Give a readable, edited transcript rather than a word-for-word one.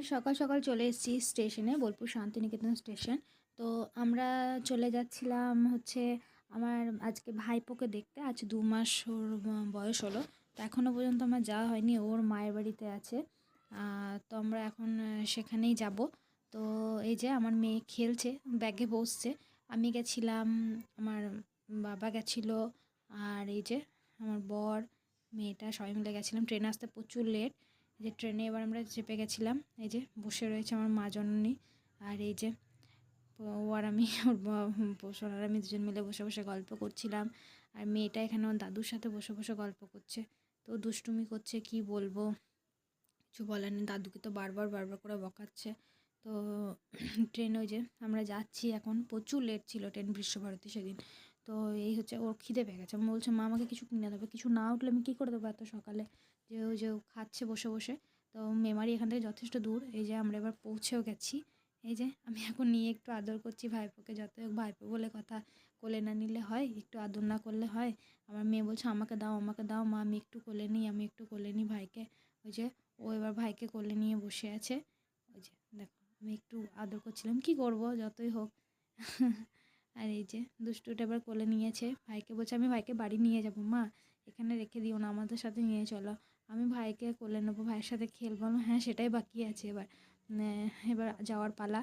সকাল সকাল চলে এসেছি স্টেশনে, বোলপুর শান্তিনিকেতন স্টেশন। তো আমরা চলে যাচ্ছিলাম হচ্ছে আমার আজকে ভাইপোকে দেখতে। আজ 2 মাস ওর বয়স হলো। তো এখনও পর্যন্ত আমার যাওয়া হয়নি, ওর মায়ের বাড়িতে আছে। তো আমরা এখন সেখানেই যাব। তো এই যে আমার মেয়ে খেলছে, ব্যাগে বসছে। আমি গেছিলাম, আমার বাবা গেছিলো, আর এই যে আমার বর, মেয়েটা সবাই মিলে গেছিলাম। ট্রেনে আসতে প্রচুর লেট। যে ট্রেনে এবার আমরা চেপে গেছিলাম। এই যে বসে রয়েছে আমার মা জননী, আর এই যে ও আর আমি, ওর আর আমি দুজন মিলে বসে বসে গল্প করছিলাম। আর মেয়েটা এখানে ওর দাদুর সাথে বসে বসে গল্প করছে। তো দুষ্টুমি করছে, কি বলবো, কিছু বলার নেই। দাদুকে তো বারবার বারবার করে বকাচ্ছে। তো ট্রেন, ওই যে আমরা যাচ্ছি এখন, প্রচুর লেট ছিল ট্রেন বিশ্বভারতী সেদিন। তো এই হচ্ছে, ওর খিদে পেয়ে গেছে। আমি বলছে মা আমাকে কিছু কিনে দেবে, কিছু না উঠলে আমি কী করে দেবো এত সকালে। যে ও খাচ্ছে বসে বসে। তো মেমারি এখান থেকে যথেষ্ট দূর। এই যে আমরা এবার পৌঁছেও গেছি। এই যে আমি এখন নিয়ে একটু আদর করছি ভাইপোকে, যত হোক ভাইপো বলে কথা, কোলে না নিলে হয়, একটু আদর না করলে হয়। আমার মেয়ে বলছে আমাকে দাও আমাকে দাও মা, আমি একটু কোলে নিই, আমি একটু কোলে নিই ভাইকে। ওই যে ও এবার ভাইকে কোলে নিয়ে বসে আছে। ওই যে দেখো, আমি একটু আদর করছিলাম, কি করব যতই হোক। আর এই যে দুষ্টুটা এবার কোলে নিয়েছে ভাইকে, বলছে আমি ভাইকে বাড়ি নিয়ে যাব মা, এখানে রেখে দিও না, আমাদের সাথে নিয়ে চলো, আমি ভাইকে কোলে নেবো, ভাইয়ের সাথে খেলবো। হ্যাঁ সেটাই বাকি আছে, এবার এবার যাওয়ার পালা।